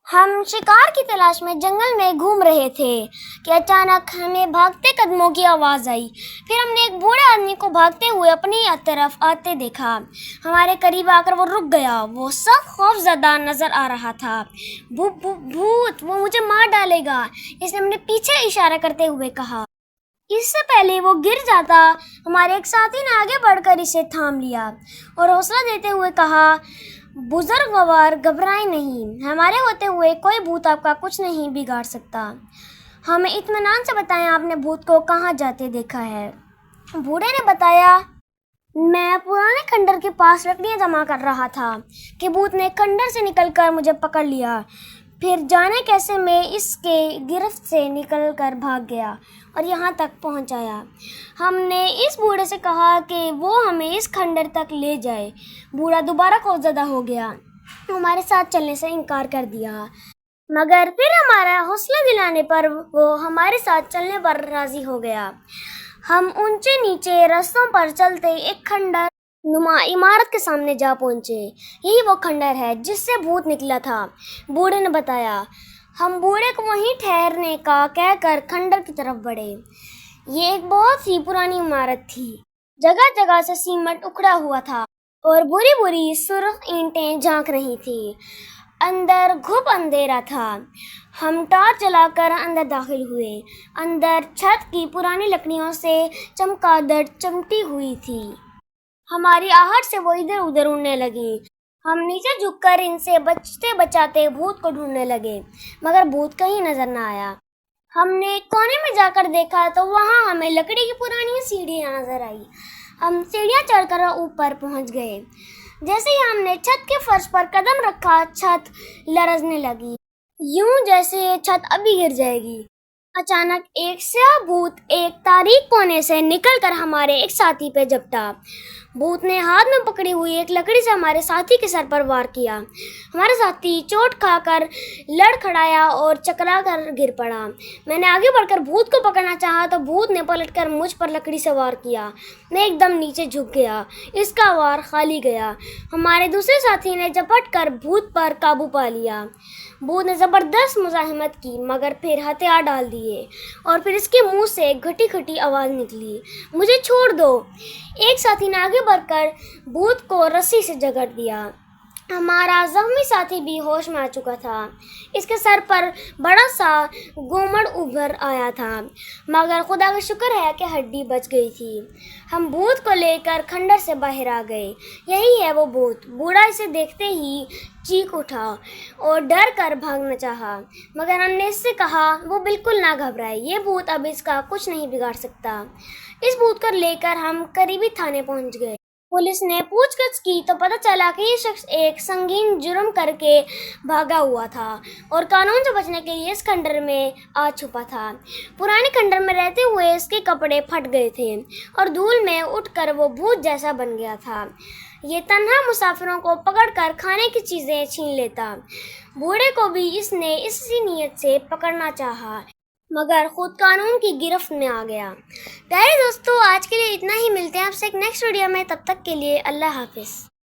ہم شکار کی تلاش میں جنگل میں گھوم رہے تھے کہ اچانک ہمیں بھاگتے قدموں کی آواز آئی۔ پھر ہم نے ایک بوڑھے آدمی کو بھاگتے ہوئے اپنی طرف آتے دیکھا۔ ہمارے قریب آ کر وہ رک گیا۔ وہ سخت خوف زدہ نظر آ رہا تھا۔ بھوت، وہ مجھے مار ڈالے گا، اس نے اپنے پیچھے اشارہ کرتے ہوئے کہا۔ اس سے پہلے وہ گر جاتا، ہمارے ایک ساتھی نے آگے بڑھ کر اسے تھام لیا اور حوصلہ دیتے ہوئے کہا، بزرگوار گھبرائیں نہیں، ہمارے ہوتے ہوئے کوئی بھوت آپ کا کچھ نہیں بگاڑ سکتا۔ ہمیں اطمینان سے بتائیں، آپ نے بھوت کو کہاں جاتے دیکھا ہے؟ بوڑھے نے بتایا، میں پرانے کھنڈر کے پاس لکڑیاں جمع کر رہا تھا کہ بھوت نے کھنڈر سے نکل کر مجھے پکڑ لیا۔ پھر جانے کیسے میں اس کے گرفت سے نکل کر بھاگ گیا اور یہاں تک پہنچ آیا۔ ہم نے اس بوڑھے سے کہا کہ وہ ہمیں اس کھنڈر تک لے جائے۔ بوڑھا دوبارہ خوفزدہ ہو گیا، ہمارے ساتھ چلنے سے انکار کر دیا، مگر پھر ہمارا حوصلہ دلانے پر وہ ہمارے ساتھ چلنے پر راضی ہو گیا۔ ہم اونچے نیچے رستوں پر چلتے ایک کھنڈر نما عمارت کے سامنے جا پہنچے۔ یہی وہ کھنڈر ہے جس سے بھوت نکلا تھا، بوڑھے نے بتایا۔ ہم بوڑھے کو وہیں ٹھہرنے کا کہہ کر کھنڈر کی طرف بڑھے۔ یہ ایک بہت ہی پرانی عمارت تھی، جگہ جگہ سے سیمنٹ اکھڑا ہوا تھا اور بری بری سرخ اینٹیں جھانک رہی تھی۔ اندر گھپ اندھیرا تھا۔ ہم ٹارچ جلا کر اندر داخل ہوئے۔ اندر چھت کی پرانی لکڑیوں سے چمگادڑ چمٹی ہوئی تھی۔ ہماری آہٹ سے وہ ادھر ادھر اڑنے لگی۔ ہم نیچے جھک کر ان سے بچتے بچاتے بھوت کو ڈھونڈنے لگے، مگر بھوت کہیں نظر نہ آیا۔ ہم نے ایک کونے میں جا کر دیکھا تو وہاں ہمیں لکڑی کی پرانی سیڑھیاں نظر آئی۔ ہم سیڑھیاں چڑھ کر اوپر پہنچ گئے۔ جیسے ہی ہم نے چھت کے فرش پر قدم رکھا، چھت لرزنے لگی، یوں جیسے یہ چھت ابھی گر جائے گی۔ اچانک ایک سیاہ بھوت ایک تاریک کونے سے نکل کر ہمارے ایک ساتھی پہ جھپٹا۔ بھوت نے ہاتھ میں پکڑی ہوئی ایک لکڑی سے ہمارے ساتھی کے سر پر وار کیا۔ ہمارا ساتھی چوٹ کھا کر لڑکھڑایا اور چکرا کر گر پڑا۔ میں نے آگے بڑھ کر بھوت کو پکڑنا چاہا تو بھوت نے پلٹ کر مجھ پر لکڑی سے وار کیا۔ میں ایک دم نیچے جھک گیا، اس کا وار خالی گیا۔ ہمارے دوسرے ساتھی نے جھپٹ کر بھوت پر قابو پا لیا۔ بھوت نے زبردست مزاحمت کی، مگر پھر ہتھیار ڈال دیے اور پھر اس کے منہ سے گھٹی گھٹی آواز نکلی، مجھے چھوڑ دو۔ ایک ساتھی نے آگے بڑھ کر بھوت کو رسی سے جکڑ دیا۔ ہمارا زخمی ساتھی بھی ہوش میں آ چکا تھا۔ اس کے سر پر بڑا سا گومڑ ابھر آیا تھا، مگر خدا کا شکر ہے کہ ہڈی بچ گئی تھی۔ ہم بھوت کو لے کر کھنڈر سے باہر آ گئے۔ یہی ہے وہ بھوت۔ بوڑھا اسے دیکھتے ہی چیخ اٹھا اور ڈر کر بھاگنا چاہا، مگر ہم نے اس سے کہا وہ بالکل نہ گھبرائے، یہ بھوت اب اس کا کچھ نہیں بگاڑ سکتا۔ اس بھوت کو لے کر ہم قریبی تھانے پہنچ گئے۔ پولیس نے پوچھ گچھ کی تو پتہ چلا کہ یہ شخص ایک سنگین جرم کر کے بھاگا ہوا تھا اور قانون سے بچنے کے لیے اس کھنڈر میں آ چھپا تھا۔ پرانے کھنڈر میں رہتے ہوئے اس کے کپڑے پھٹ گئے تھے اور دھول میں اٹھ کر وہ بھوت جیسا بن گیا تھا۔ یہ تنہا مسافروں کو پکڑ کر کھانے کی چیزیں چھین لیتا۔ بوڑھے کو بھی اس نے اسی نیت سے پکڑنا چاہا، مگر خود قانون کی گرفت میں آ گیا۔ پیارے دوستو، آج کے لیے اتنا ہی، ملتے ہیں آپ سے ایک نیکسٹ ویڈیو میں، تب تک کے لیے اللہ حافظ۔